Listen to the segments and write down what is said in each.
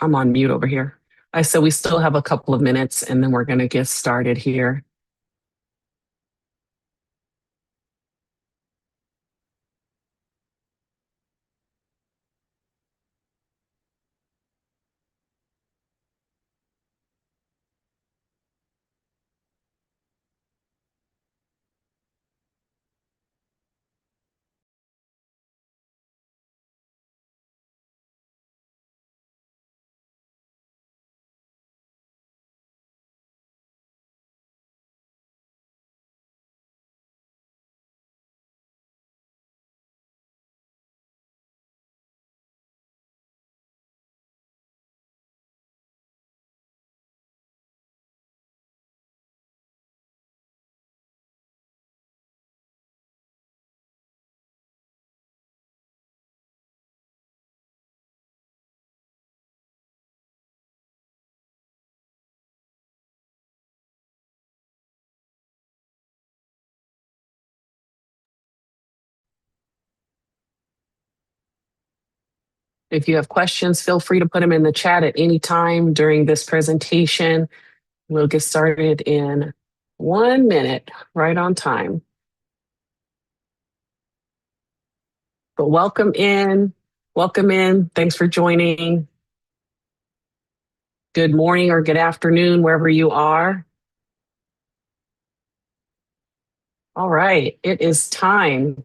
I'm on mute over here. I said we still have a couple of minutes and then we're going to get started here. If you have questions, feel free to put them in the chat at any time during this presentation. We'll get started in 1 minute, right on time. But welcome in. Welcome in. Thanks for joining. Good morning or good afternoon, wherever you are. All right, it is time.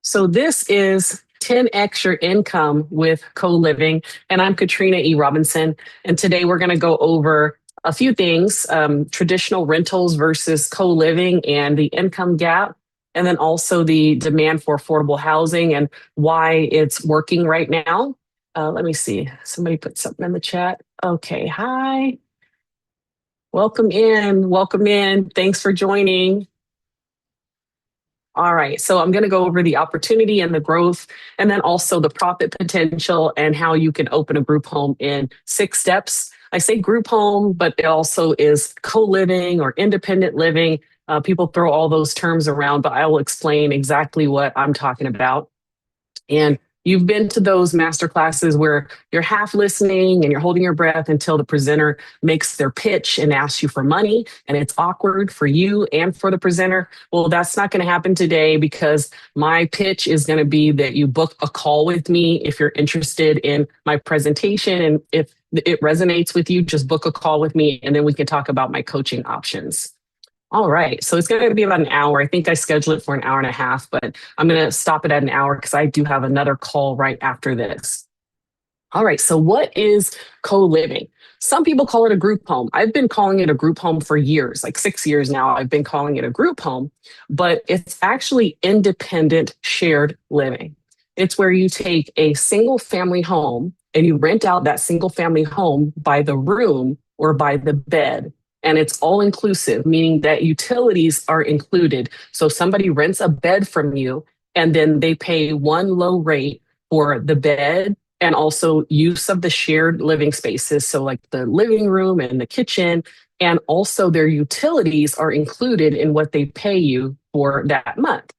So this is 10x your income with co-living, and I'm Katrina E. Robinson, and today we're going to go over a few things, traditional rentals versus co-living and the income gap, and then also the demand for affordable housing and why it's working right now. Let me see, somebody put something in the chat. Okay, hi. Welcome in, welcome in. Thanks for joining. All right, so I'm going to go over the opportunity and the growth, and then also the profit potential and how you can open a group home in 6 steps. I say group home, but it also is co-living or independent living. People throw all those terms around, but I will explain exactly what I'm talking about. And you've been to those master classes where you're half listening and you're holding your breath until the presenter makes their pitch and asks you for money, and it's awkward for you and for the presenter. Well, that's not going to happen today because my pitch is going to be that you book a call with me if you're interested in my presentation. And if it resonates with you, just book a call with me and then we can talk about my coaching options. All right, so it's going to be about an hour. I think I scheduled it for an hour and a half, but I'm going to stop it at an hour because I do have another call right after this. All right, so what is co-living? Some people call it a group home. I've been calling it a group home for years, like 6 years now. I've been calling it a group home, but it's actually independent shared living. It's where you take a single family home and you rent out that single family home by the room or by the bed. And it's all inclusive, meaning that utilities are included. So somebody rents a bed from you and then they pay one low rate for the bed and also use of the shared living spaces. So like the living room and the kitchen, and also their utilities are included in what they pay you for that month.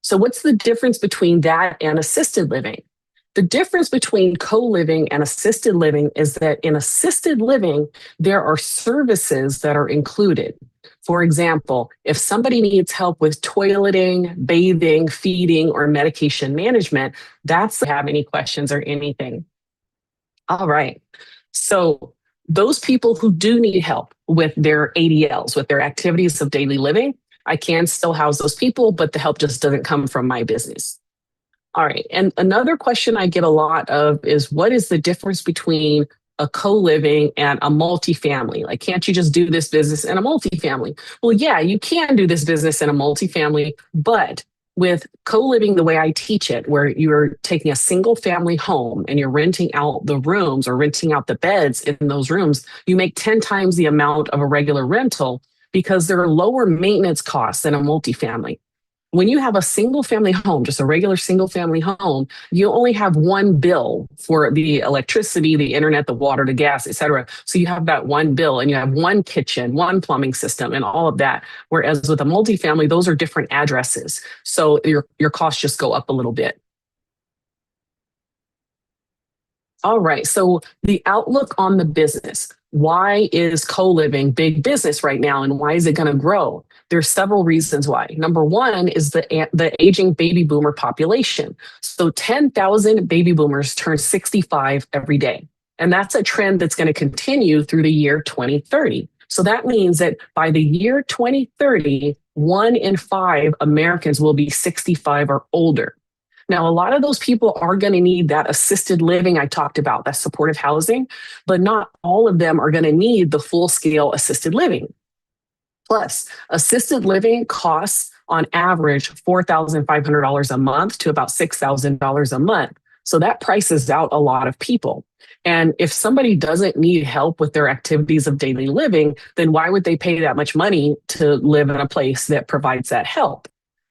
So what's the difference between that and assisted living? The difference between co-living and assisted living is that in assisted living, there are services that are included. For example, if somebody needs help with toileting, bathing, feeding, or medication management, that's have any questions or anything. All right. So those people who do need help with their ADLs, with their activities of daily living, I can still house those people, but the help just doesn't come from my business. All right. And another question I get a lot of is what is the difference between a co-living and a multifamily? Like, can't you just do this business in a multifamily? Well, yeah, you can do this business in a multifamily, but with co-living the way I teach it, where you're taking a single family home and you're renting out the rooms or renting out the beds in those rooms, you make 10 times the amount of a regular rental because there are lower maintenance costs than a multifamily. When you have a single family home, just a regular single family home, you only have one bill for the electricity, the internet, the water, the gas, et cetera. So you have that one bill and you have one kitchen, one plumbing system and all of that. Whereas with a multifamily, those are different addresses. So your costs just go up a little bit. All right. So the outlook on the business. Why is co-living big business right now and why is it going to grow? There's several reasons why. Number one is the aging baby boomer population. So 10,000 baby boomers turn 65 every day. And that's a trend that's going to continue through the year 2030. So that means that by the year 2030, 1 in 5 Americans will be 65 or older. Now, a lot of those people are going to need that assisted living I talked about, that supportive housing, but not all of them are going to need the full scale assisted living. Plus, assisted living costs on average $4,500 a month to about $6,000 a month. So that prices out a lot of people. And if somebody doesn't need help with their activities of daily living, then why would they pay that much money to live in a place that provides that help?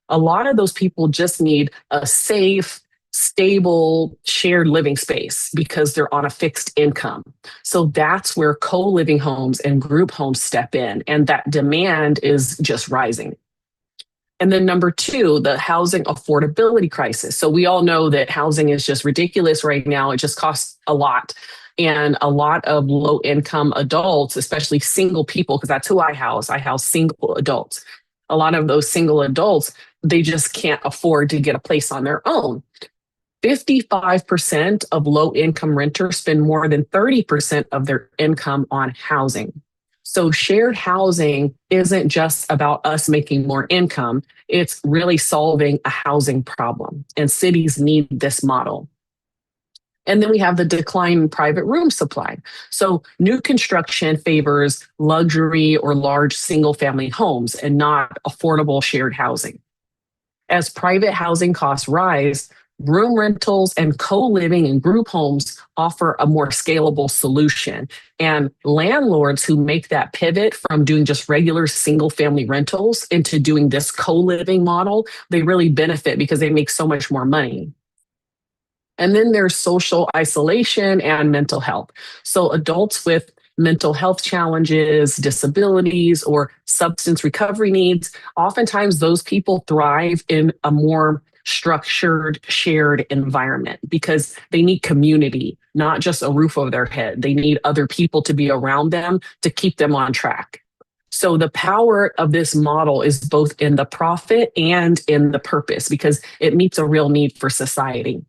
A lot of those people just need a safe, stable, shared living space because they're on a fixed income. So that's where co-living homes and group homes step in, and that demand is just rising. And then number two, the housing affordability crisis. So we all know that housing is just ridiculous right now. It just costs a lot. And a lot of low income adults, especially single people, because that's who I house single adults. A lot of those single adults, they just can't afford to get a place on their own. 55% of low income renters spend more than 30% of their income on housing. So shared housing isn't just about us making more income, it's really solving a housing problem. And cities need this model. And then we have the decline in private room supply. So new construction favors luxury or large single family homes and not affordable shared housing. As private housing costs rise, room rentals and co-living and group homes offer a more scalable solution. And landlords who make that pivot from doing just regular single family rentals into doing this co-living model, they really benefit because they make so much more money. And then there's social isolation and mental health. So adults with mental health challenges, disabilities, or substance recovery needs, oftentimes those people thrive in a more structured, shared environment because they need community, not just a roof over their head. They need other people to be around them to keep them on track. So the power of this model is both in the profit and in the purpose because it meets a real need for society.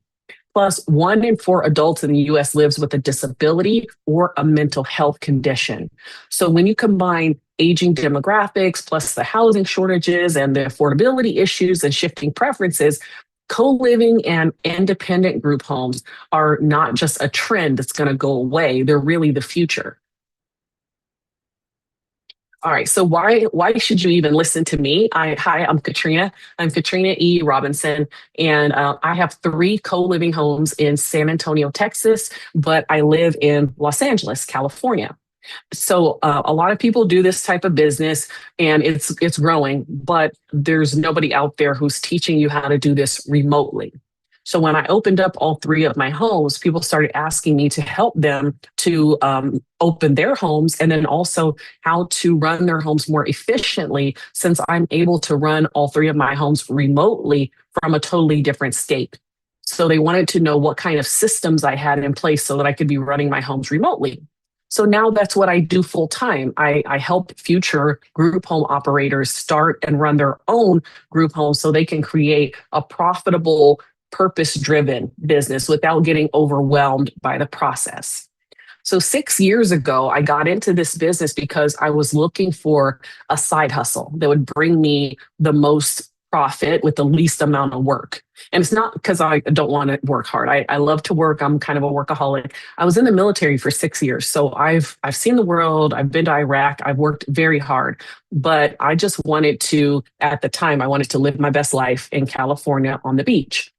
Plus, 1 in 4 adults in the US lives with a disability or a mental health condition. So when you combine aging demographics, plus the housing shortages and the affordability issues and shifting preferences, co-living and independent group homes are not just a trend that's going to go away. They're really the future. All right. So why should you even listen to me? Hi, I'm Katrina. I'm Katrina E. Robinson, and I have 3 co-living homes in San Antonio, Texas, but I live in Los Angeles, California. So a lot of people do this type of business, and it's growing, but there's nobody out there who's teaching you how to do this remotely. So when I opened up all 3 of my homes, people started asking me to help them to open their homes and then also how to run their homes more efficiently since I'm able to run all 3 of my homes remotely from a totally different state. So they wanted to know what kind of systems I had in place so that I could be running my homes remotely. So now that's what I do full time. I help future group home operators start and run their own group homes so they can create a profitable purpose-driven business without getting overwhelmed by the process. So 6 years ago, I got into this business because I was looking for a side hustle that would bring me the most profit with the least amount of work. And it's not because I don't want to work hard. I love to work. I'm kind of a workaholic. I was in the military for 6 years. So I've seen the world. I've been to Iraq. I've worked very hard. But I just wanted to, at the time, I wanted to live my best life in California on the beach.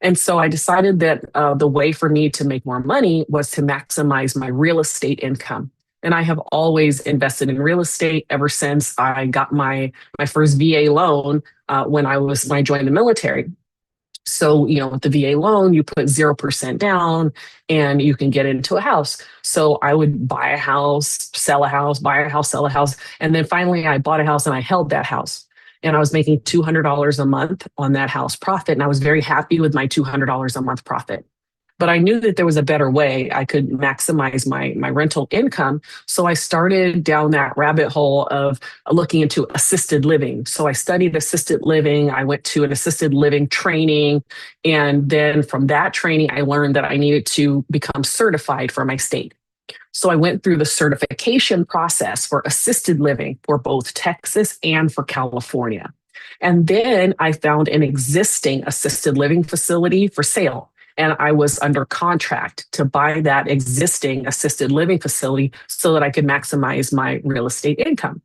And so I decided that the way for me to make more money was to maximize my real estate income. And I have always invested in real estate ever since I got my first VA loan when I joined the military. So, with the VA loan, you put 0% down and you can get into a house. So I would buy a house, sell a house, buy a house, sell a house. And then finally I bought a house and I held that house. And I was making $200 a month on that house profit. And I was very happy with my $200 a month profit. But I knew that there was a better way I could maximize my rental income. So I started down that rabbit hole of looking into assisted living. So I studied assisted living. I went to an assisted living training. And then from that training, I learned that I needed to become certified for my state. So I went through the certification process for assisted living for both Texas and for California. And then I found an existing assisted living facility for sale. And I was under contract to buy that existing assisted living facility so that I could maximize my real estate income.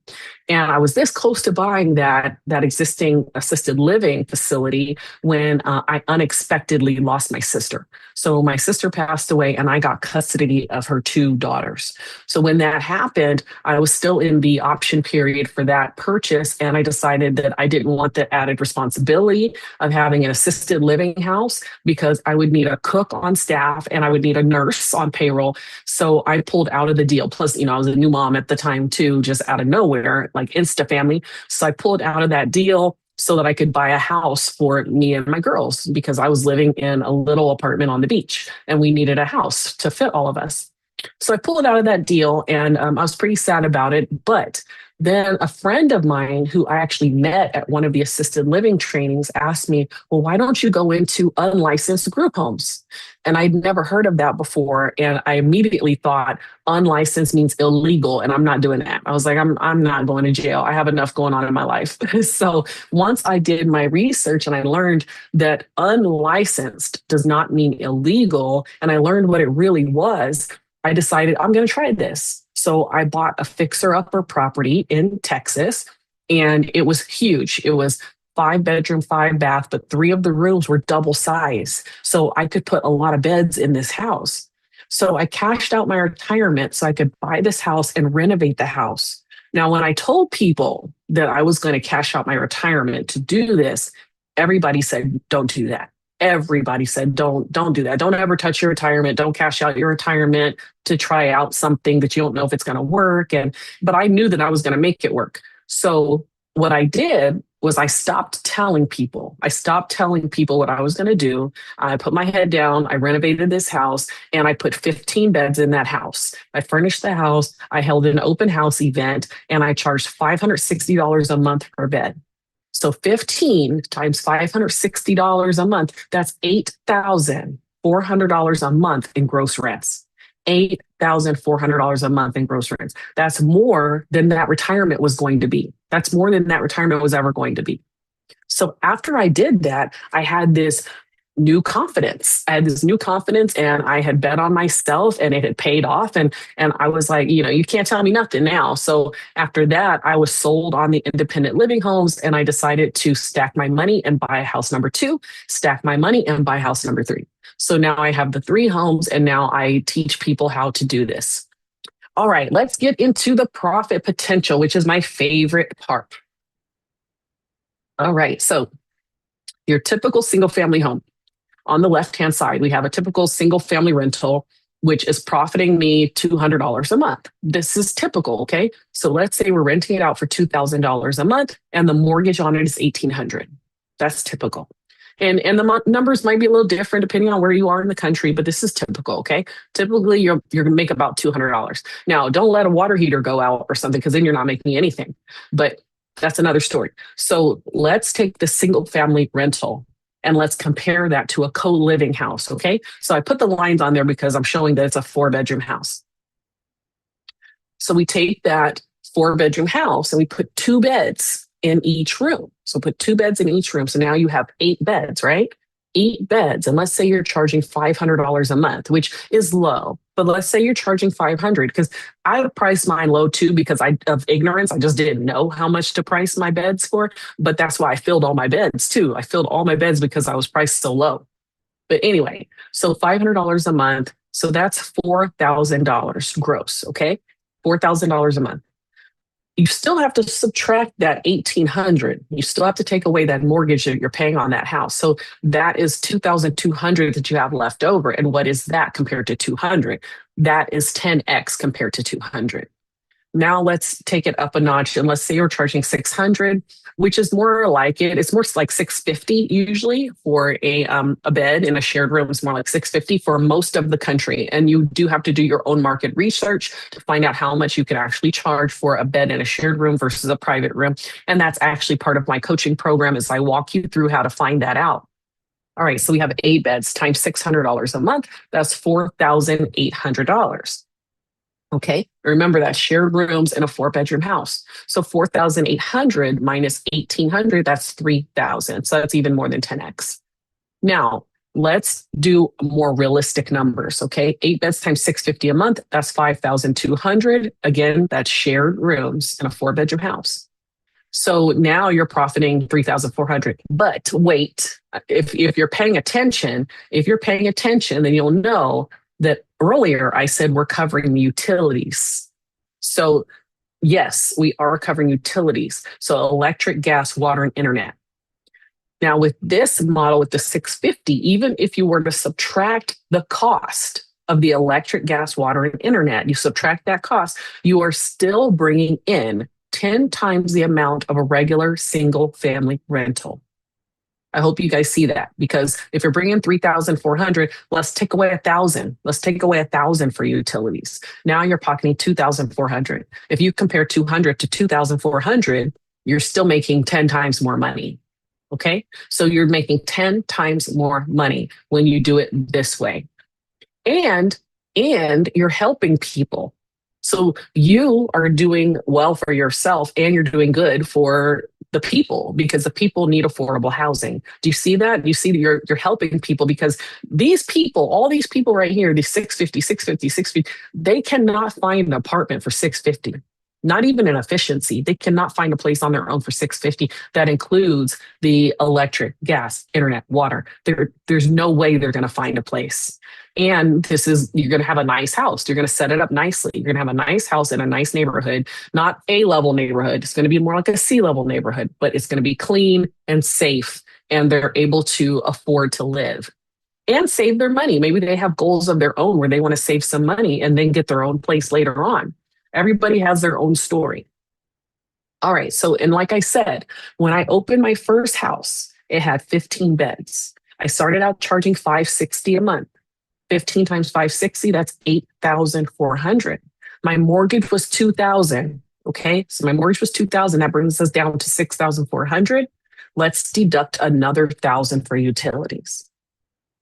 And I was this close to buying that existing assisted living facility when I unexpectedly lost my sister. So my sister passed away and I got custody of her two daughters. So when that happened, I was still in the option period for that purchase. And I decided that I didn't want the added responsibility of having an assisted living house because I would need a cook on staff and I would need a nurse on payroll. So I pulled out of the deal. Plus, I was a new mom at the time too, just out of nowhere, like Insta family. So I pulled out of that deal so that I could buy a house for me and my girls because I was living in a little apartment on the beach and we needed a house to fit all of us. So I pulled out of that deal and I was pretty sad about it. But then a friend of mine who I actually met at one of the assisted living trainings asked me, well, why don't you go into unlicensed group homes? And I'd never heard of that before. And I immediately thought unlicensed means illegal. And I'm not doing that. I was like, I'm not going to jail. I have enough going on in my life. So once I did my research and I learned that unlicensed does not mean illegal, and I learned what it really was, I decided I'm going to try this. So I bought a fixer-upper property in Texas, and it was huge. It was 5-bedroom, 5-bath, but 3 of the rooms were double size. So I could put a lot of beds in this house. So I cashed out my retirement so I could buy this house and renovate the house. Now, when I told people that I was going to cash out my retirement to do this, everybody said, don't do that. Everybody said, don't do that. Don't ever touch your retirement. Don't cash out your retirement to try out something that you don't know if it's going to work. But I knew that I was going to make it work. So what I did was I stopped telling people. I stopped telling people what I was going to do. I put my head down. I renovated this house and I put 15 beds in that house. I furnished the house. I held an open house event and I charged $560 a month per bed. So 15 times $560 a month, that's $8,400 a month in gross rents. $8,400 a month in gross rents. That's more than that retirement was going to be. That's more than that retirement was ever going to be. So after I did that, I had this new confidence. I had this new confidence and I had bet on myself and it had paid off. And I was like, you can't tell me nothing now. So after that, I was sold on the independent living homes and I decided to stack my money and buy house number 2, stack my money and buy house number 3. So now I have the 3 homes and now I teach people how to do this. All right, let's get into the profit potential, which is my favorite part. All right, so your typical single family home. On the left-hand side, we have a typical single-family rental, which is profiting me $200 a month. This is typical, okay? So let's say we're renting it out for $2,000 a month, and the mortgage on it is $1,800. That's typical. And the numbers might be a little different depending on where you are in the country, but this is typical, okay? Typically, you're going to make about $200. Now, don't let a water heater go out or something, because then you're not making anything. But that's another story. So let's take the single-family rental and let's compare that to a co-living house, okay? So I put the lines on there because I'm showing that it's a 4-bedroom house. So we take that 4-bedroom house and we put 2 beds in each room. So put 2 beds in each room. So now you have 8 beds, right? 8 beds. And let's say you're charging $500 a month, which is low. But let's say you're charging $500 because I priced mine low too because of ignorance. I just didn't know how much to price my beds for. But that's why I filled all my beds too. I filled all my beds because I was priced so low. But anyway, so $500 a month. So that's $4,000 gross, okay? $4,000 a month. You still have to subtract that $1,800. You still have to take away that mortgage that you're paying on that house. So that is $2,200 that you have left over. And what is that compared to 200? That is 10x compared to 200. Now let's take it up a notch, and let's say you're charging 600, which is more like it. It's more like 650 usually for a bed in a shared room. It's more like 650 for most of the country, and you do have to do your own market research to find out how much you can actually charge for a bed in a shared room versus a private room. And that's actually part of my coaching program, is I walk you through how to find that out. All right, so we have 8 beds times $600 a month. That's $4,800. Okay, remember that shared rooms in a 4-bedroom house. So 4,800 minus 1,800, that's 3,000. So that's even more than 10x. Now, let's do more realistic numbers. Okay, 8 beds times 650 a month, that's 5,200. Again, that's shared rooms in a 4-bedroom house. So now you're profiting 3,400. But wait, if you're paying attention, then you'll know that earlier I said we're covering the utilities. So yes, we are covering utilities. So electric, gas, water, and internet. Now with this model, with the 650, even if you were to subtract the cost of the electric, gas, water, and internet, you subtract that cost, you are still bringing in 10 times the amount of a regular single family rental. I hope you guys see that, because if you're bringing 3,400, let's take away 1,000. Let's take away 1,000 for utilities. Now you're pocketing 2,400. If you compare 200 to 2,400, you're still making 10 times more money. Okay, so you're making 10 times more money when you do it this way, and you're helping people. So you are doing well for yourself, and you're doing good for the people, because the people need affordable housing. Do you see that? You see that you're helping people, because these people, all these people right here, these 650, they cannot find an apartment for 650. Not even an efficiency. They cannot find a place on their own for 650 that includes the electric, gas, internet, water. There's no way they're going to find a place. And you're going to have a nice house. You're going to set it up nicely. You're going to have a nice house in a nice neighborhood, not A-level neighborhood. It's going to be more like a C-level neighborhood, but it's going to be clean and safe, and they're able to afford to live and save their money. Maybe they have goals of their own where they want to save some money and then get their own place later on. Everybody has their own story. All right. So, and like I said, when I opened my first house, it had 15 beds. I started out charging $560 a month. 15 times 560, that's 8,400. My mortgage was 2,000. Okay. So my mortgage was 2,000. That brings us down to 6,400. Let's deduct another 1,000 for utilities.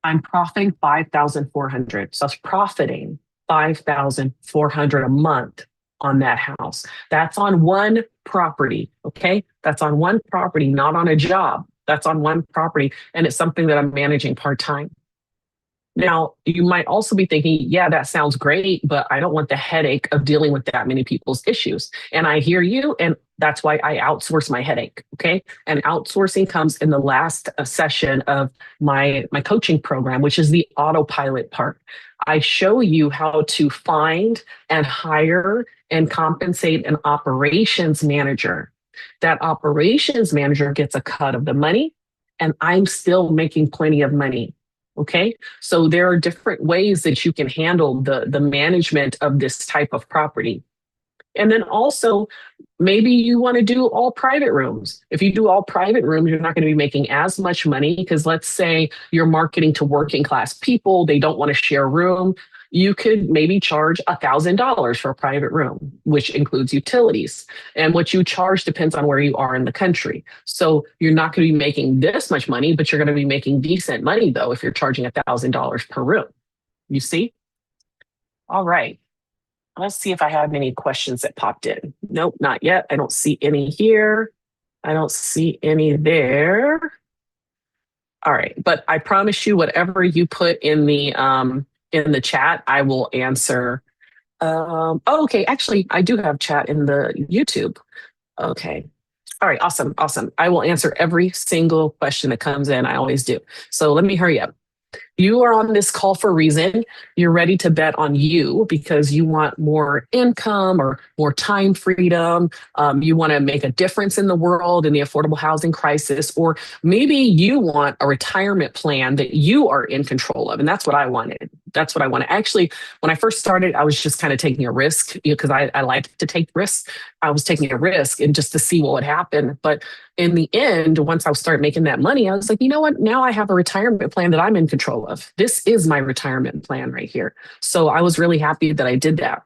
I'm profiting 5,400. So I was profiting 5,400 a month on that house. That's on one property. Okay. That's on one property, not on a job. That's on one property. And it's something that I'm managing part-time. Now, you might also be thinking, yeah, that sounds great, but I don't want the headache of dealing with that many people's issues. And I hear you. And that's why I outsource my headache. Okay. And outsourcing comes in the last session of my coaching program, which is the autopilot part. I show you how to find and hire and compensate an operations manager. That operations manager gets a cut of the money, and I'm still making plenty of money. Okay, so there are different ways that you can handle the management of this type of property. And then also, maybe you want to do all private rooms. If you do all private rooms, you're not going to be making as much money, because let's say you're marketing to working class people, they don't want to share a room. You could maybe charge $1,000 for a private room, which includes utilities. And what you charge depends on where you are in the country. So you're not going to be making this much money, but you're going to be making decent money, though, if you're charging $1,000 per room. You see? All right. Let's see if I have any questions that popped in. Nope, not yet. I don't see any here. I don't see any there. All right, but I promise you, whatever you put in the chat, I will answer. Okay, actually, I do have chat in the YouTube. Okay. All right, awesome. I will answer every single question that comes in. I always do. So let me hurry up. You are on this call for a reason. You're ready to bet on you because you want more income or more time freedom. You want to make a difference in the world, in the affordable housing crisis, or maybe you want a retirement plan that you are in control of. And that's what I wanted. that's what I want to actually, when I first started, I was just kind of taking a risk, because I like to take risks. I was taking a risk and just to see what would happen. But in the end, once I started making that money, I was like, you know what? Now I have a retirement plan that I'm in control of. This is my retirement plan right here. So I was really happy that I did that.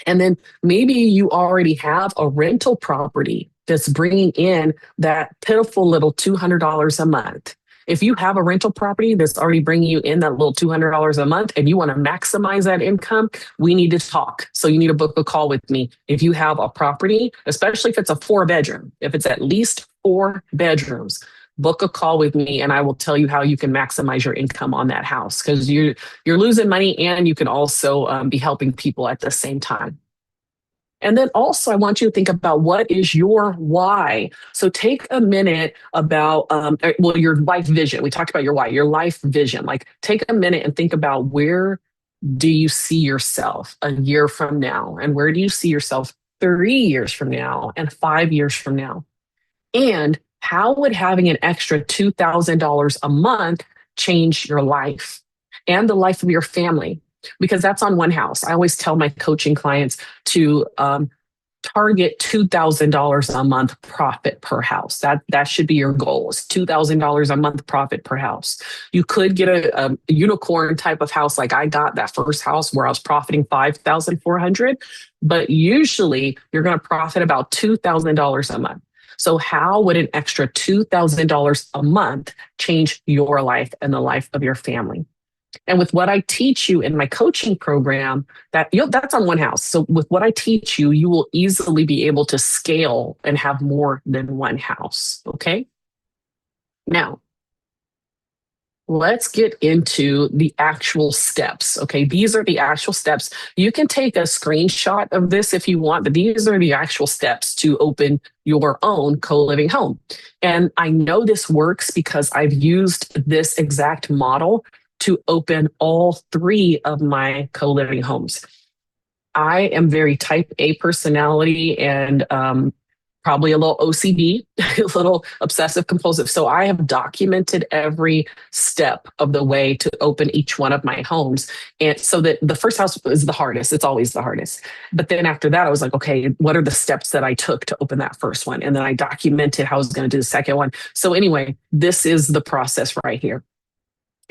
And then maybe you already have a rental property that's bringing in that pitiful little $200 a month. If you have a rental property that's already bringing you in that little $200 a month and you want to maximize that income, we need to talk. So you need to book a call with me. If you have a property, especially if it's a 4-bedroom, if it's at least 4 bedrooms, book a call with me and I will tell you how you can maximize your income on that house, because you're losing money and you can also be helping people at the same time. And then also, I want you to think about what is your why. So take a minute about, well, your life vision. We talked about your why, your life vision. Like take a minute and think about, where do you see yourself a year from now? And where do you see yourself 3 years from now and 5 years from now? And how would having an extra $2,000 a month change your life and the life of your family? Because that's on one house. I always tell my coaching clients to target $2,000 a month profit per house. That should be your goal, is $2,000 a month profit per house. You could get a unicorn type of house like I got that first house where I was profiting $5,400, but usually you're going to profit about $2,000 a month. So how would an extra $2,000 a month change your life and the life of your family? And with what I teach you in my coaching program, that's on one house. So with what I teach you, you will easily be able to scale and have more than one house. Okay. Now, let's get into the actual steps. Okay. These are the actual steps. You can take a screenshot of this if you want, but these are the actual steps to open your own co-living home. And I know this works because I've used this exact model to open all 3 of my co-living homes. I am very type A personality and probably a little OCD, a little obsessive compulsive. So I have documented every step of the way to open each one of my homes. And so that the first house is the hardest. It's always the hardest. But then after that, I was like, okay, what are the steps that I took to open that first one? And then I documented how I was going to do the second one. So anyway, this is the process right here.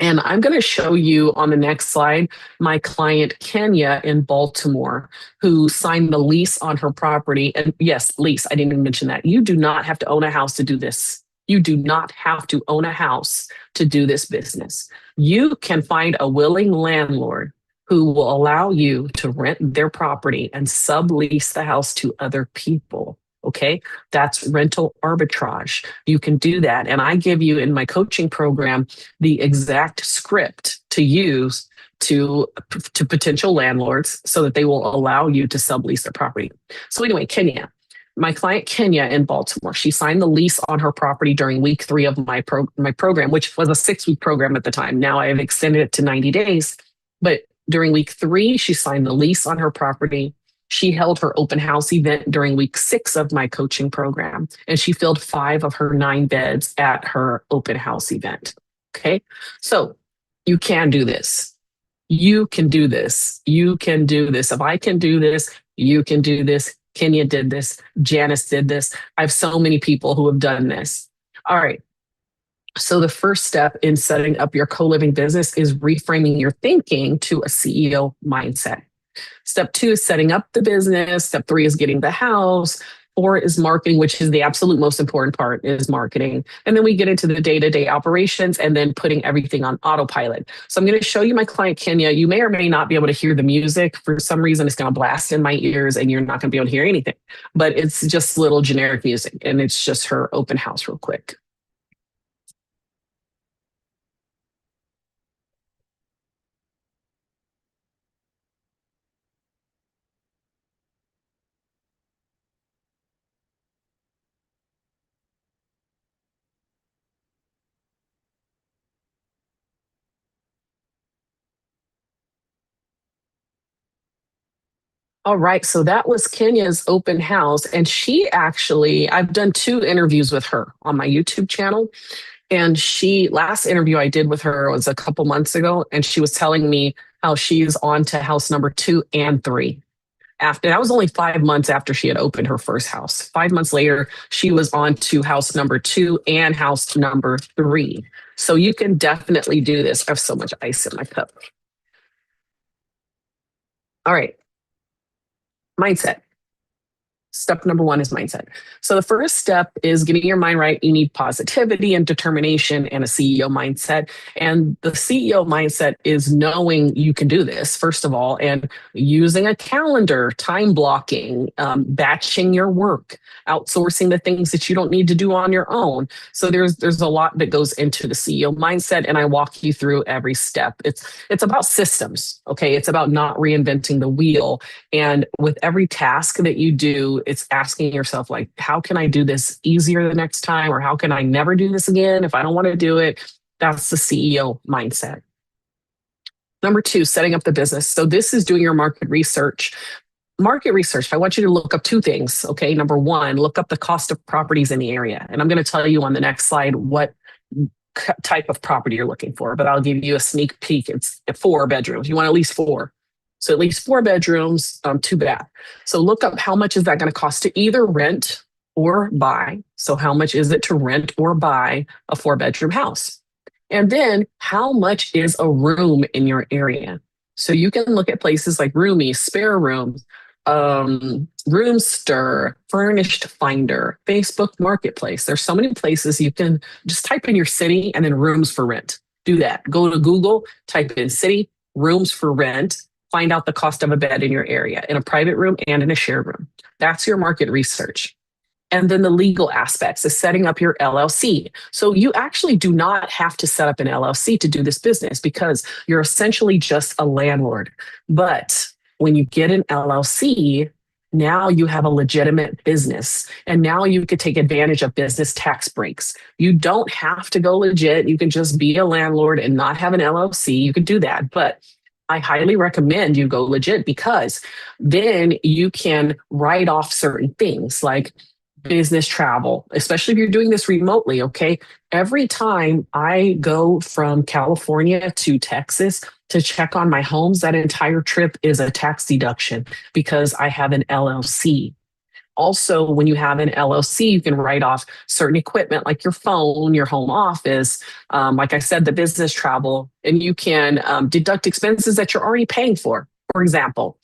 And I'm going to show you on the next slide my client Kenya in Baltimore, who signed the lease on her property. And yes, lease, I didn't even mention that. You do not have to own a house to do this. You do not have to own a house to do this business. You can find a willing landlord who will allow you to rent their property and sublease the house to other people. Okay, that's rental arbitrage. You can do that. And I give you in my coaching program the exact script to use to potential landlords so that they will allow you to sublease their property. So anyway, Kenya, my client Kenya in Baltimore, she signed the lease on her property during week 3 of my program, which was a 6-week program at the time. Now I have extended it to 90 days. But during week 3, she signed the lease on her property. She held her open house event during week 6 of my coaching program, and she filled 5 of her 9 beds at her open house event. Okay. So you can do this. You can do this. You can do this. If I can do this, you can do this. Kenya did this. Janice did this. I have so many people who have done this. All right. So the first step in setting up your co-living business is reframing your thinking to a CEO mindset. Step 2 is setting up the business. Step 3 is getting the house. 4 is marketing, which is the absolute most important part, is marketing. And then we get into the day-to-day operations and then putting everything on autopilot. So I'm going to show you my client, Kenya. You may or may not be able to hear the music. For some reason, it's going to blast in my ears and you're not going to be able to hear anything. But it's just little generic music, and it's just her open house real quick. All right, so that was Kenya's open house. And she actually, I've done 2 interviews with her on my YouTube channel. And last interview I did with her was a couple months ago, and she was telling me how she's on to house number 2 and 3. After that was only 5 months after she had opened her first house. 5 months later, she was on to house number 2 and house number 3. So you can definitely do this. I have so much ice in my cup. All right. Mindset. Step number 1 is mindset. So the first step is getting your mind right. You need positivity and determination and a CEO mindset. And the CEO mindset is knowing you can do this, first of all, and using a calendar, time blocking, batching your work, outsourcing the things that you don't need to do on your own. So there's a lot that goes into the CEO mindset, and I walk you through every step. It's about systems, okay? It's about not reinventing the wheel. And with every task that you do, it's asking yourself, like, how can I do this easier the next time? Or how can I never do this again if I don't want to do it? That's the CEO mindset. Number 2, setting up the business. So this is doing your market research. Market research, I want you to look up 2 things, okay? Number 1, look up the cost of properties in the area. And I'm going to tell you on the next slide what type of property you're looking for, but I'll give you a sneak peek. It's 4 bedrooms. You want at least 4. So at least 4 bedrooms, 2 bath. So look up how much is that going to cost to either rent or buy. So how much is it to rent or buy a 4-bedroom house? And then how much is a room in your area? So you can look at places like Roomy, Spare Rooms, Roomster, Furnished Finder, Facebook Marketplace. There's so many places you can just type in your city and then rooms for rent. Do that. Go to Google, type in city, rooms for rent, find out the cost of a bed in your area, in a private room and in a shared room. That's your market research. And then the legal aspects is setting up your LLC. So you actually do not have to set up an LLC to do this business because you're essentially just a landlord. But when you get an LLC, now you have a legitimate business, and now you could take advantage of business tax breaks. You don't have to go legit. You can just be a landlord and not have an LLC. You could do that. But I highly recommend you go legit, because then you can write off certain things like business travel, especially if you're doing this remotely, okay? Every time I go from California to Texas to check on my homes, that entire trip is a tax deduction because I have an LLC. Also, when you have an LLC, you can write off certain equipment like your phone, your home office, like I said, the business travel, and you can deduct expenses that you're already paying for. For example,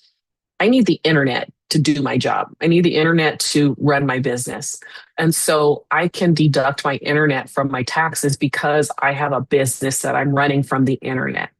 I need the internet to do my job. I need the internet to run my business. And so I can deduct my internet from my taxes because I have a business that I'm running from the internet.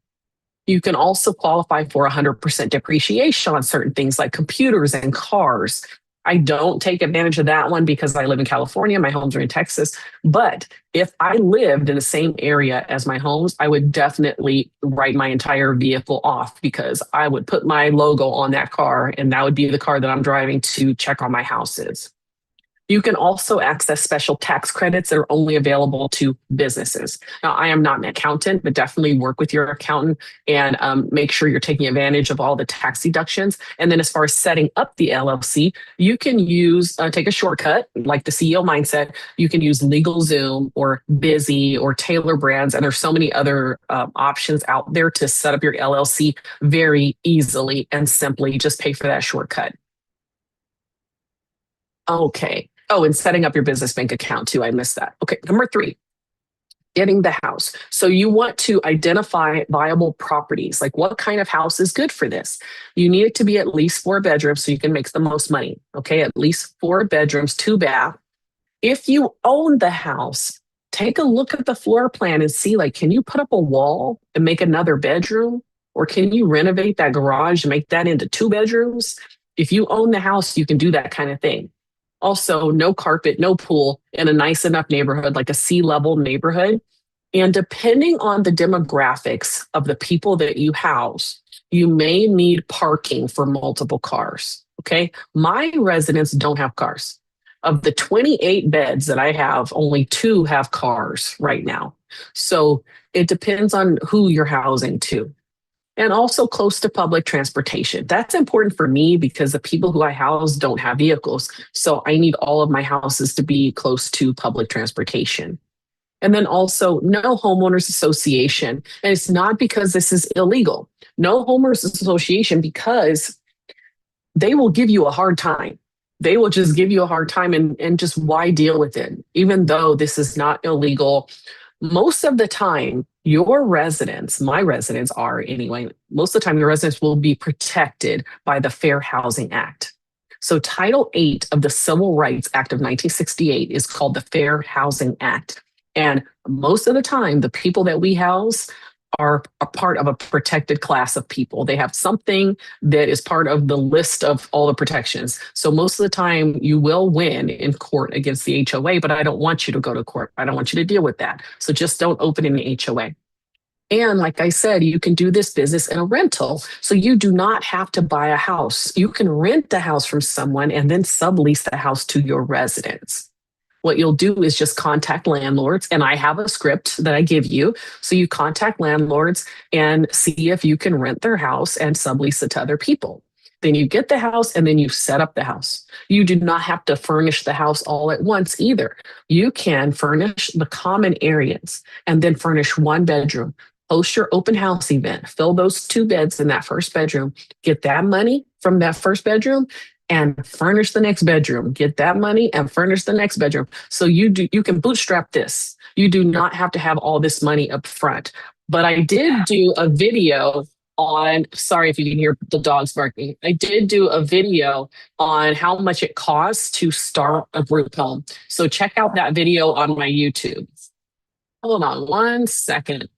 You can also qualify for 100% depreciation on certain things like computers and cars. I don't take advantage of that one because I live in California. My homes are in Texas. But if I lived in the same area as my homes, I would definitely write my entire vehicle off because I would put my logo on that car, and that would be the car that I'm driving to check on my houses. You can also access special tax credits that are only available to businesses. Now, I am not an accountant, but definitely work with your accountant and make sure you're taking advantage of all the tax deductions. And then as far as setting up the LLC, you can take a shortcut like the CEO mindset. You can use LegalZoom or Busy or Taylor Brands, and there's so many other options out there to set up your LLC very easily and simply. Just pay for that shortcut. Okay. Oh, and setting up your business bank account too. I missed that. Okay. Number 3, getting the house. So you want to identify viable properties. Like, what kind of house is good for this? You need it to be at least 4 bedrooms so you can make the most money. Okay. At least 4 bedrooms, 2 bath. If you own the house, take a look at the floor plan and see, like, can you put up a wall and make another bedroom? Or can you renovate that garage and make that into 2 bedrooms? If you own the house, you can do that kind of thing. Also, no carpet, no pool in a nice enough neighborhood, like a C-level neighborhood. And depending on the demographics of the people that you house, you may need parking for multiple cars. Okay. My residents don't have cars. Of the 28 beds that I have, only 2 have cars right now. So it depends on who you're housing to. And also close to public transportation. That's important for me because the people who I house don't have vehicles. So I need all of my houses to be close to public transportation. And then also no homeowners association. And it's not because this is illegal. No homeowners association because they will give you a hard time. They will just give you a hard time and just why deal with it? Even though this is not illegal, most of the time, your residents, my residents are anyway, most of the time, your residents will be protected by the Fair Housing Act. So, Title 8 of the Civil Rights Act of 1968 is called the Fair Housing Act. And most of the time, the people that we house are a part of a protected class of people. They have something that is part of the list of all the protections. So most of the time you will win in court against the HOA, but I don't want you to go to court. I don't want you to deal with that. So just don't open an HOA. And like I said, you can do this business in a rental. So you do not have to buy a house. You can rent the house from someone and then sublease the house to your residents. What you'll do is just contact landlords, and I have a script that I give you. So you contact landlords and see if you can rent their house and sublease it to other people. Then you get the house and then you set up the house. You do not have to furnish the house all at once either. You can furnish the common areas and then furnish one bedroom. Host your open house event, fill those two beds in that first bedroom, get that money from that first bedroom and furnish the next bedroom, get that money and furnish the next bedroom. So you can bootstrap this. You do not have to have all this money up front. But I did do a video on, sorry if you can hear the dogs barking. I did do a video on how much it costs to start a group home. So check out that video on my YouTube. Hold on one second.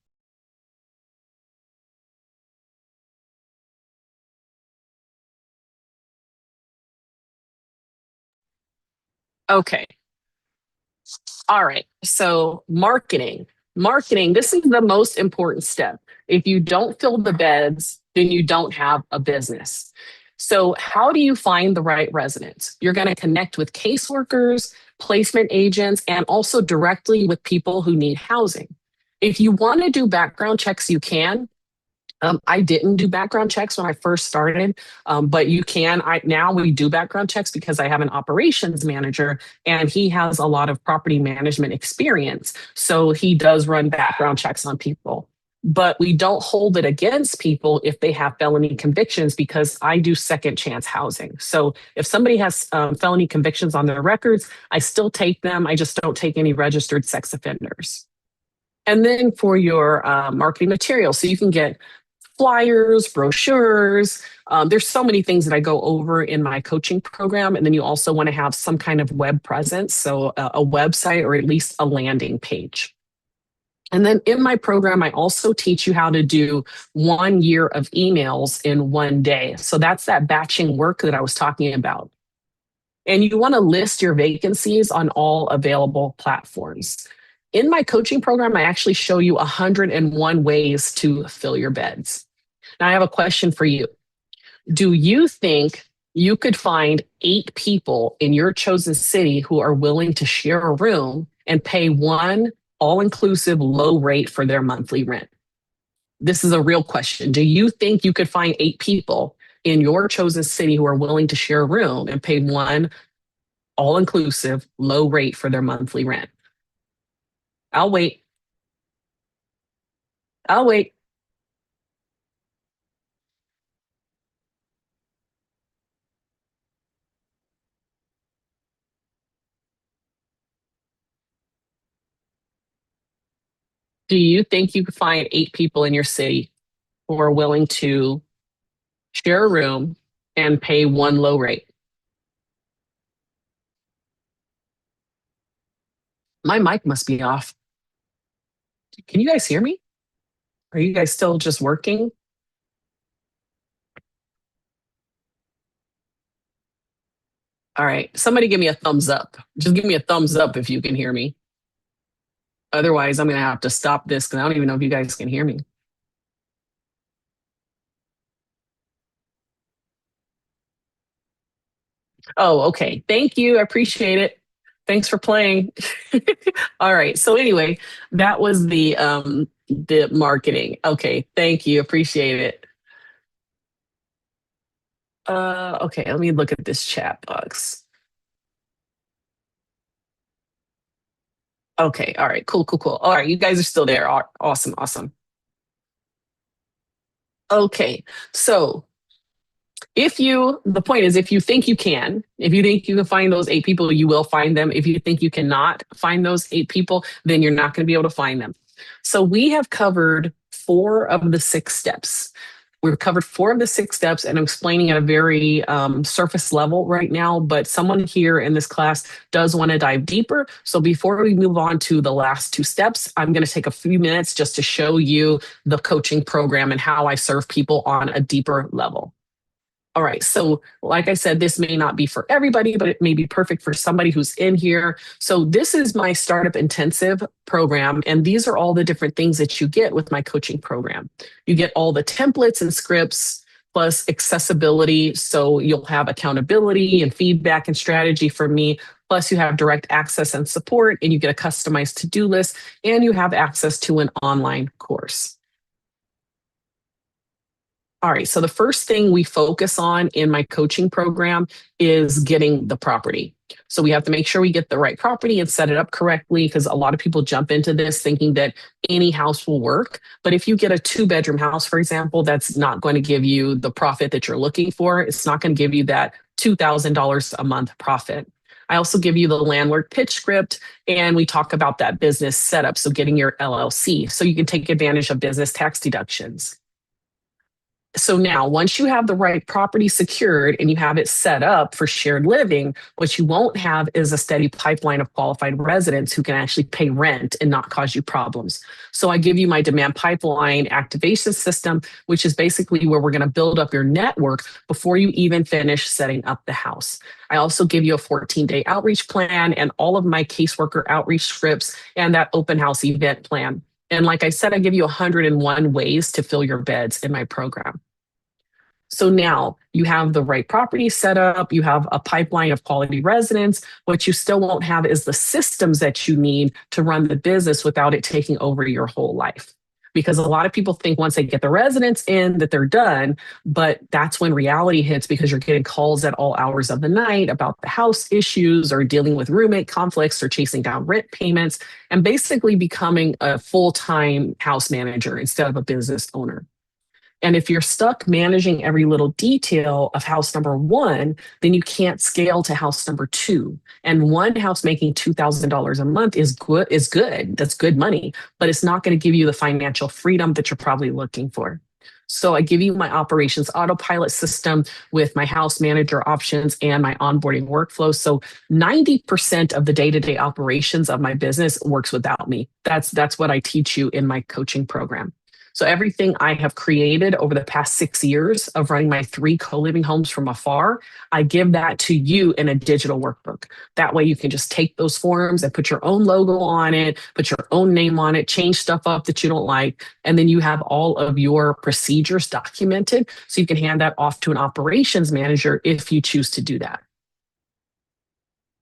Okay. All right. So marketing. Marketing, this is the most important step. If you don't fill the beds, then you don't have a business. So how do you find the right residents? You're going to connect with caseworkers, placement agents, and also directly with people who need housing. If you want to do background checks, you can. I didn't do background checks when I first started, but you can. Now we do background checks because I have an operations manager and he has a lot of property management experience. So he does run background checks on people. But we don't hold it against people if they have felony convictions because I do second chance housing. So if somebody has felony convictions on their records, I still take them. I just don't take any registered sex offenders. And then for your marketing material, so you can get flyers, brochures. There's so many things that I go over in my coaching program. And then you also want to have some kind of web presence, so a website or at least a landing page. And then in my program, I also teach you how to do 1 year of emails in one day. So that's that batching work that I was talking about. And you want to list your vacancies on all available platforms. In my coaching program, I actually show you 101 ways to fill your beds. Now, I have a question for you. Do you think you could find 8 people in your chosen city who are willing to share a room and pay one all-inclusive low rate for their monthly rent? This is a real question. Do you think you could find 8 people in your chosen city who are willing to share a room and pay one all-inclusive low rate for their monthly rent? I'll wait. I'll wait. Do you think you could find 8 people in your city who are willing to share a room and pay one low rate? My mic must be off. Can you guys hear me? Are you guys still just working? All right. Somebody give me a thumbs up. Just give me a thumbs up if you can hear me. Otherwise, I'm going to have to stop this because I don't even know if you guys can hear me. Oh, okay. Thank you. I appreciate it. Thanks for playing. All right. So anyway, that was the marketing. Okay. Thank you. Appreciate it. Okay, let me look at this chat box. Okay. All right. Cool, cool, cool. All right. You guys are still there. Awesome, awesome. Okay. So the point is, if you think you can find those 8 people, you will find them. If you think you cannot find those 8 people, then you're not going to be able to find them. So we have covered 4 of the 6 steps. We've covered 4 of the 6 steps, and I'm explaining at a very surface level right now, but someone here in this class does want to dive deeper. So before we move on to the last 2 steps, I'm going to take a few minutes just to show you the coaching program and how I serve people on a deeper level. All right. So, like I said, this may not be for everybody, but it may be perfect for somebody who's in here. So, this is my startup intensive program. And these are all the different things that you get with my coaching program. You get all the templates and scripts plus accessibility. So, you'll have accountability and feedback and strategy from me. Plus, you have direct access and support, and you get a customized to do list, and you have access to an online course. All right. So the first thing we focus on in my coaching program is getting the property. So we have to make sure we get the right property and set it up correctly, because a lot of people jump into this thinking that any house will work. But if you get a 2-bedroom house, for example, that's not going to give you the profit that you're looking for. It's not going to give you that $2,000 a month profit. I also give you the landlord pitch script, and we talk about that business setup. So getting your LLC so you can take advantage of business tax deductions. So now, once you have the right property secured and you have it set up for shared living, what you won't have is a steady pipeline of qualified residents who can actually pay rent and not cause you problems. So I give you my demand pipeline activation system, which is basically where we're going to build up your network before you even finish setting up the house. I also give you a 14-day outreach plan and all of my caseworker outreach scripts and that open house event plan. And like I said, I give you 101 ways to fill your beds in my program. So now you have the right property set up, you have a pipeline of quality residents. What you still won't have is the systems that you need to run the business without it taking over your whole life. Because a lot of people think once they get the residents in that they're done, but that's when reality hits, because you're getting calls at all hours of the night about the house issues or dealing with roommate conflicts or chasing down rent payments and basically becoming a full-time house manager instead of a business owner. And if you're stuck managing every little detail of house number 1, then you can't scale to house number 2. And one house making $2,000 a month is good. That's good money, but it's not going to give you the financial freedom that you're probably looking for. So I give you my operations autopilot system with my house manager options and my onboarding workflow. So 90% of the day-to-day operations of my business works without me. That's what I teach you in my coaching program. So everything I have created over the past 6 years of running my 3 co-living homes from afar, I give that to you in a digital workbook. That way you can just take those forms and put your own logo on it, put your own name on it, change stuff up that you don't like, and then you have all of your procedures documented so you can hand that off to an operations manager if you choose to do that.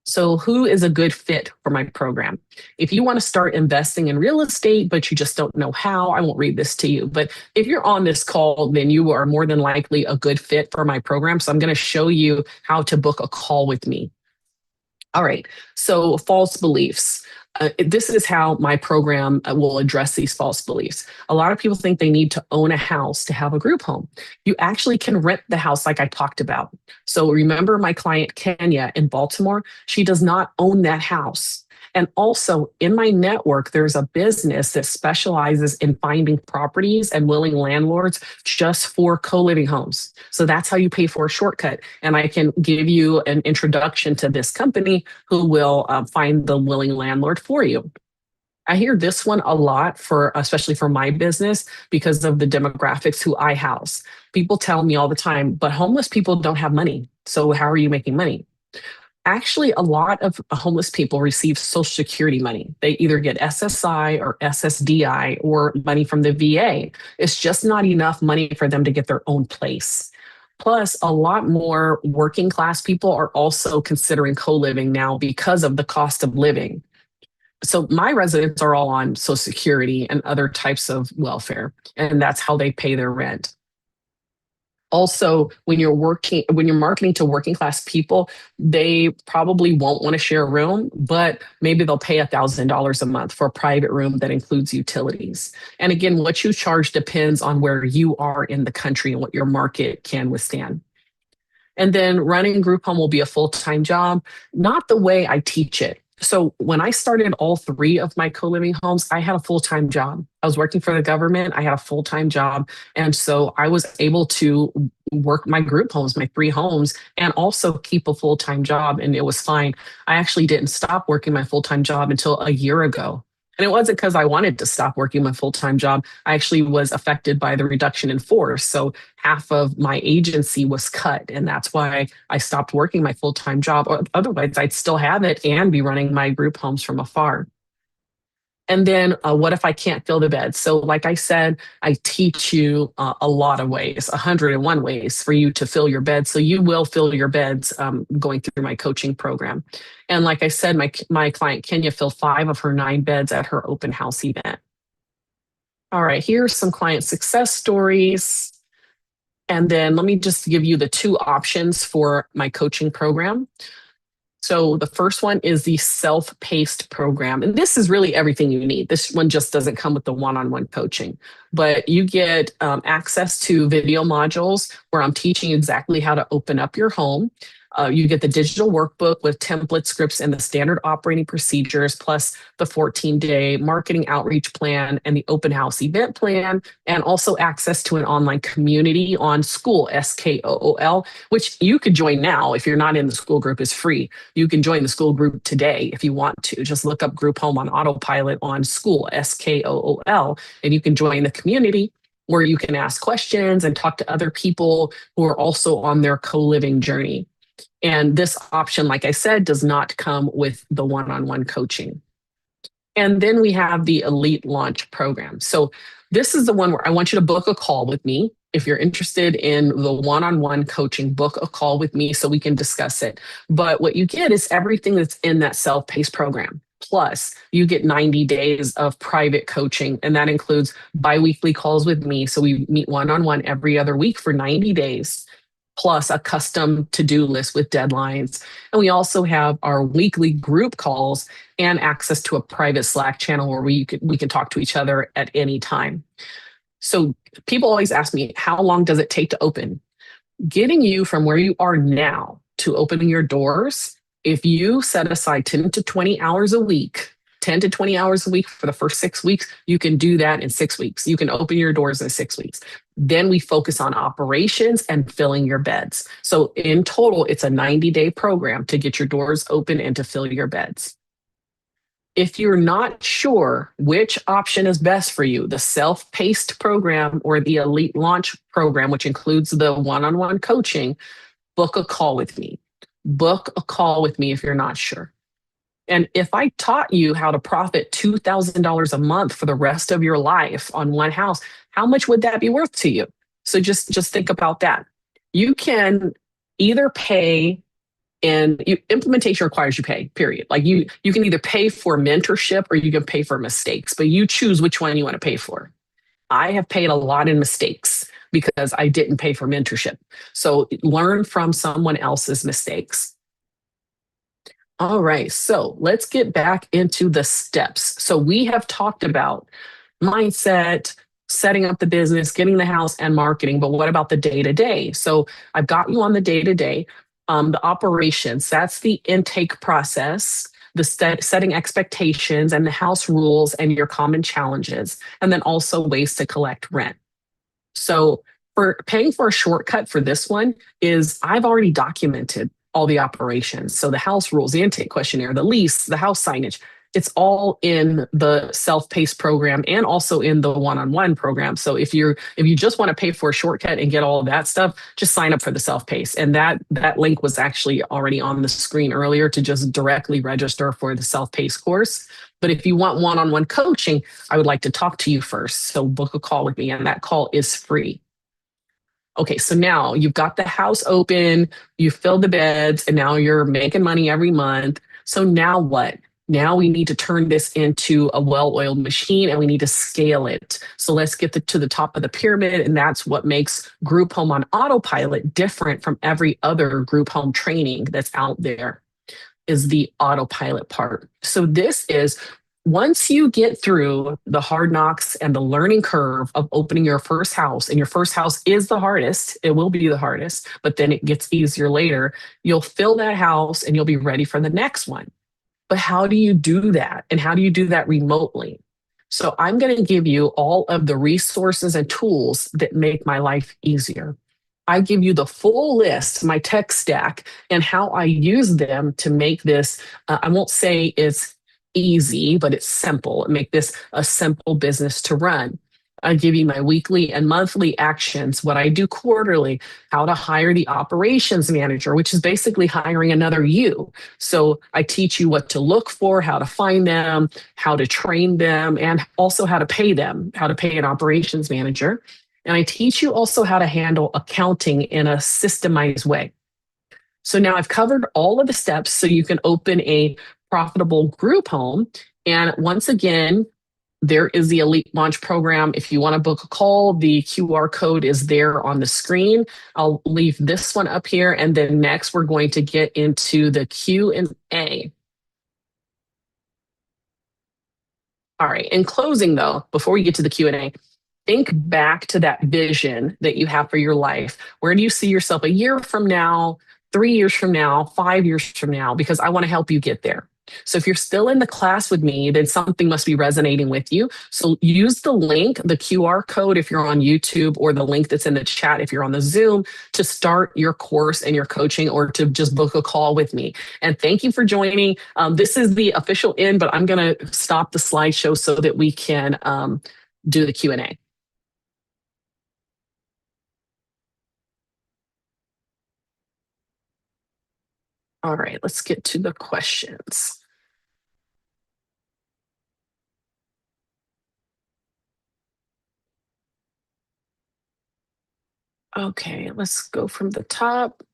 So who is a good fit for my program? If you want to start investing in real estate, but you just don't know how, I won't read this to you. But if you're on this call, then you are more than likely a good fit for my program. So I'm going to show you how to book a call with me. All right. So false beliefs. This is how my program will address these false beliefs. A lot of people think they need to own a house to have a group home. You actually can rent the house like I talked about. So remember my client, Kenya in Baltimore, she does not own that house. And also in my network, there's a business that specializes in finding properties and willing landlords just for co-living homes. So that's how you pay for a shortcut. And I can give you an introduction to this company who will find the willing landlord for you. I hear this one a lot especially for my business because of the demographics who I house. People tell me all the time, but homeless people don't have money. So how are you making money? Actually, a lot of homeless people receive Social Security money. They either get SSI or SSDI or money from the VA. It's just not enough money for them to get their own place. Plus, a lot more working class people are also considering co-living now because of the cost of living. So my residents are all on Social Security and other types of welfare, and that's how they pay their rent. Also, when you're marketing to working class people, they probably won't want to share a room, but maybe they'll pay $1,000 a month for a private room that includes utilities. And again, what you charge depends on where you are in the country and what your market can withstand. And then running group home will be a full-time job, not the way I teach it. So when I started all three of my co-living homes, I had a full-time job. I was working for the government. I had a full-time job. And so I was able to work my group homes, my three homes, and also keep a full-time job. And it was fine. I actually didn't stop working my full-time job until a year ago. And it wasn't because I wanted to stop working my full-time job. I actually was affected by the reduction in force. So half of my agency was cut. And that's why I stopped working my full-time job. Or otherwise, I'd still have it and be running my group homes from afar. And then what if I can't fill the bed? So like I said, I teach you a lot of ways, 101 ways for you to fill your bed. So you will fill your beds going through my coaching program. And like I said, my client Kenya filled 5 of her 9 beds at her open house event. All right, here's some client success stories. And then let me just give you the 2 options for my coaching program. So the first one is the self-paced program. And this is really everything you need. This one just doesn't come with the one-on-one coaching, but you get access to video modules where I'm teaching exactly how to open up your home. You get the digital workbook with template scripts and the standard operating procedures, plus the 14-day marketing outreach plan and the open house event plan, and also access to an online community on Skool, Skool, which you could join now if you're not in the Skool group, is free. You can join the Skool group today if you want to. Just look up Group Home on Autopilot on Skool, Skool, and you can join the community where you can ask questions and talk to other people who are also on their co-living journey. And this option, like I said, does not come with the one-on-one coaching. And then we have the Elite Launch Program. So this is the one where I want you to book a call with me. If you're interested in the one-on-one coaching, book a call with me so we can discuss it. But what you get is everything that's in that self-paced program. Plus, you get 90 days of private coaching, and that includes biweekly calls with me. So we meet one-on-one every other week for 90 days. Plus a custom to-do list with deadlines. And we also have our weekly group calls and access to a private Slack channel where we can talk to each other at any time. So people always ask me, how long does it take to open? Getting you from where you are now to opening your doors, if you set aside 10 to 20 hours a week, 10 to 20 hours a week for the first 6 weeks, you can do that in 6 weeks. You can open your doors in 6 weeks. Then we focus on operations and filling your beds. So in total, it's a 90-day program to get your doors open and to fill your beds. If you're not sure which option is best for you, the self-paced program or the Elite Launch program, which includes the one-on-one coaching, book a call with me. Book a call with me if you're not sure. And if I taught you how to profit $2,000 a month for the rest of your life on one house, how much would that be worth to you? So just think about that. You can either pay, and implementation requires you pay, period. Like you can either pay for mentorship or you can pay for mistakes, but you choose which one you want to pay for. I have paid a lot in mistakes because I didn't pay for mentorship. So learn from someone else's mistakes. All right, so let's get back into the steps. So we have talked about mindset, setting up the business, getting the house, and marketing, but what about the day-to-day? So I've got you on the day-to-day. The operations, that's the intake process, the setting expectations and the house rules and your common challenges, and then also ways to collect rent. So for paying for a shortcut for this one is I've already documented all the operations. So the house rules, the intake questionnaire, the lease, the house signage, it's all in the self-paced program and also in the one-on-one program. So if you just want to pay for a shortcut and get all of that stuff, just sign up for the self-paced. And that link was actually already on the screen earlier to just directly register for the self-paced course. But if you want one-on-one coaching, I would like to talk to you first. So book a call with me, and that call is free. Okay, so now you've got the house open, you filled the beds, and now you're making money every month. So now what? Now we need to turn this into a well-oiled machine and we need to scale it. So let's get to the top of the pyramid. And that's what makes group home on autopilot different from every other group home training that's out there, is the autopilot part. So this is, once you get through the hard knocks and the learning curve of opening your first house, and your first house is the hardest, it will be the hardest, but then it gets easier later, you'll fill that house and you'll be ready for the next one. But how do you do that? And how do you do that remotely? So I'm going to give you all of the resources and tools that make my life easier. I give you the full list, my tech stack, and how I use them to make this, I won't say it's easy, but it's simple. Make this a simple business to run. I give you my weekly and monthly actions, what I do quarterly, how to hire the operations manager, which is basically hiring another you. So I teach you what to look for, how to find them, how to train them, and also how to pay them, how to pay an operations manager. And I teach you also how to handle accounting in a systemized way. So now I've covered all of the steps so you can open a profitable group home. And once again, there is the Elite Launch Program. If you want to book a call, the QR code is there on the screen. I'll leave this one up here. And then next, we're going to get into the Q&A. All right. In closing, though, before we get to the Q&A, think back to that vision that you have for your life. Where do you see yourself a year from now, 3 years from now, 5 years from now? Because I want to help you get there. So if you're still in the class with me, then something must be resonating with you. So use the link, the QR code if you're on YouTube, or the link that's in the chat if you're on the Zoom, to start your course and your coaching, or to just book a call with me. And thank you for joining. This is the official end, but I'm going to stop the slideshow so that we can do the Q&A. All right, let's get to the questions. Okay, let's go from the top.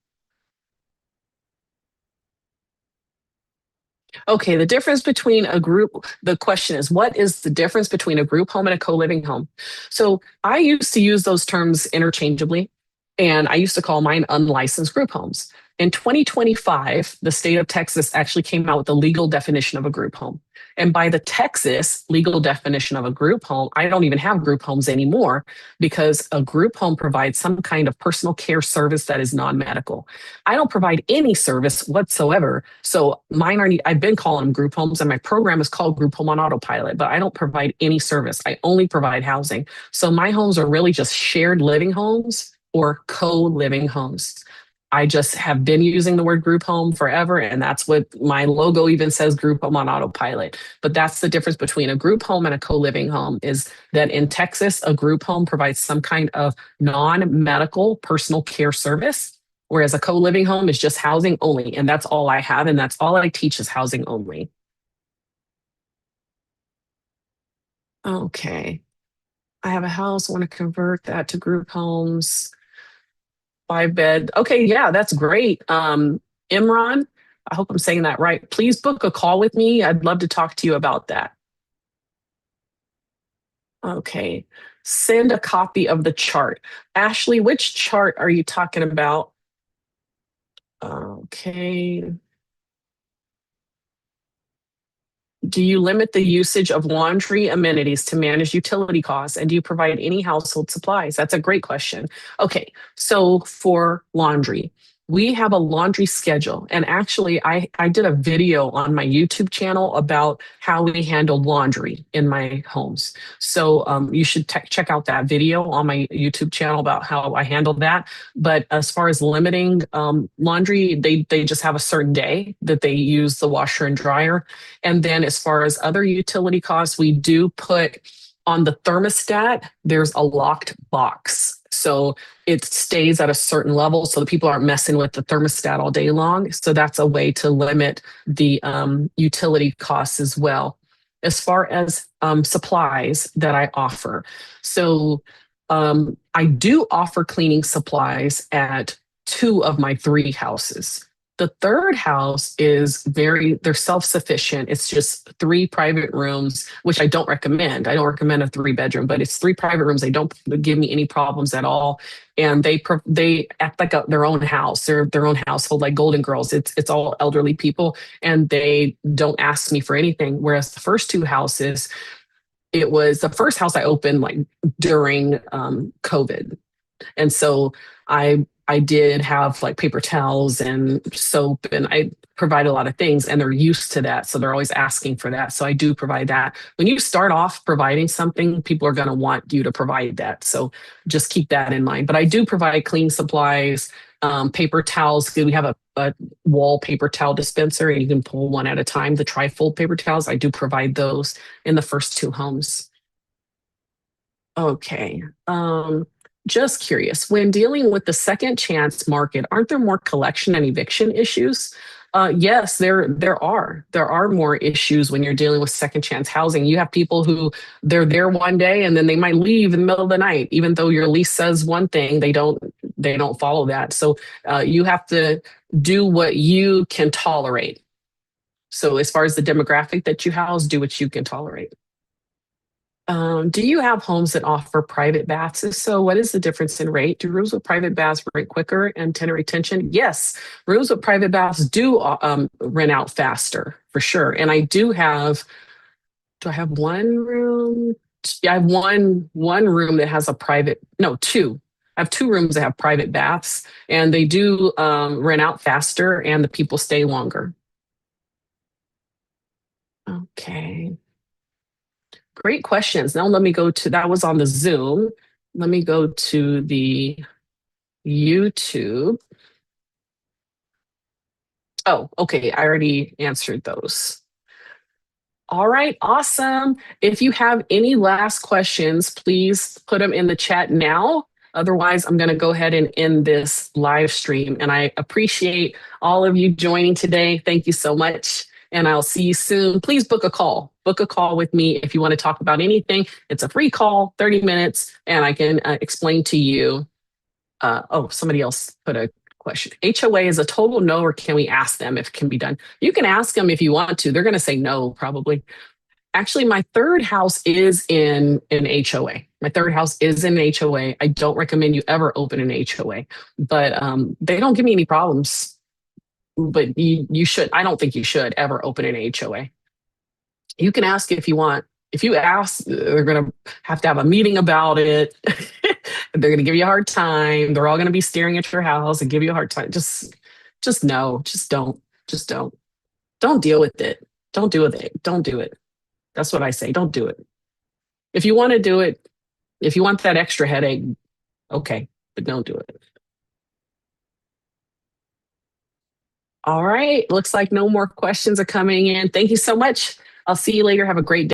Okay, the difference between a group, the question is, what is the difference between a group home and a co-living home? So I used to use those terms interchangeably, and I used to call mine unlicensed group homes. In 2025, the state of Texas actually came out with the legal definition of a group home. And by the Texas legal definition of a group home, I don't even have group homes anymore, because a group home provides some kind of personal care service that is non-medical. I don't provide any service whatsoever. So mine are, I've been calling them group homes, and my program is called Group Home on Autopilot, but I don't provide any service. I only provide housing. So my homes are really just shared living homes or co-living homes. I just have been using the word group home forever, and that's what my logo even says, Group Home on Autopilot. But that's the difference between a group home and a co-living home, is that in Texas, a group home provides some kind of non-medical personal care service, whereas a co-living home is just housing only. And that's all I have, and that's all I teach is housing only. Okay. I have a house, I want to convert that to group homes. 5-bed. Okay, yeah, that's great. Imran, I hope I'm saying that right. Please book a call with me. I'd love to talk to you about that. Okay, send a copy of the chart. Ashley, which chart are you talking about? Okay. Do you limit the usage of laundry amenities to manage utility costs? And do you provide any household supplies? That's a great question. Okay, so for laundry, we have a laundry schedule. And actually, I did a video on my YouTube channel about how we handle laundry in my homes. So you should check out that video on my YouTube channel about how I handle that. But as far as limiting laundry, they just have a certain day that they use the washer and dryer. And then as far as other utility costs, we do put on the thermostat, there's a locked box. So it stays at a certain level so the people aren't messing with the thermostat all day long. So that's a way to limit the utility costs as well. As far as supplies that I offer. So I do offer cleaning supplies at 2 of my 3 houses. The third house is they're self-sufficient. It's just three private rooms, which I don't recommend. I don't recommend a three-bedroom, but it's three private rooms. They don't give me any problems at all. And they act like their own house. They're their own household, like Golden Girls. It's all elderly people, and they don't ask me for anything. Whereas the first two houses, it was the first house I opened like during COVID. And so I did have like paper towels and soap, and I provide a lot of things, and they're used to that. So they're always asking for that. So I do provide that. When you start off providing something, people are going to want you to provide that. So just keep that in mind. But I do provide clean supplies, paper towels. We have a wall paper towel dispenser, and you can pull one at a time. The trifold paper towels, I do provide those in the first two homes. Okay. Just curious, when dealing with the second chance market, aren't there more collection and eviction issues? Yes, there are more issues when you're dealing with second chance housing. You have people who they're there one day and then they might leave in the middle of the night, even though your lease says one thing, they don't follow that. So you have to do what you can tolerate. So as far as the demographic that you house, do what you can tolerate. Do you have homes that offer private baths? If so, what is the difference in rate? Do rooms with private baths rent quicker and tenant retention? Yes, rooms with private baths do rent out faster for sure. And do I have one room? Yeah, I have one room that has a private, no, two. I have two rooms that have private baths, and they do rent out faster, and the people stay longer. Okay. Great questions. Now let me go to that was on the Zoom. Let me go to the YouTube. Oh, okay. I already answered those. All right, awesome. If you have any last questions, please put them in the chat now. Otherwise, I'm going to go ahead and end this live stream. And I appreciate all of you joining today. Thank you so much. And I'll see you soon. Please book a call. Book a call with me if you want to talk about anything. It's a free call, 30 minutes, and I can explain to you. Oh, somebody else put a question. HOA is a total no, or can we ask them if it can be done? You can ask them if you want to. They're going to say no, probably. Actually, my third house is in an HOA. My third house is in an HOA. I don't recommend you ever open an HOA, but they don't give me any problems. But you should. I don't think you should ever open an HOA. You can ask if you want. If you ask, they're going to have a meeting about it. They're going to give you a hard time. They're all going to be staring at your house and give you a hard time. Just no. Just don't. Just don't. Don't deal with it. Don't do it. Don't do it. That's what I say. Don't do it. If you want to do it, if you want that extra headache, okay, but don't do it. All right. Looks like no more questions are coming in. Thank you so much. I'll see you later. Have a great day.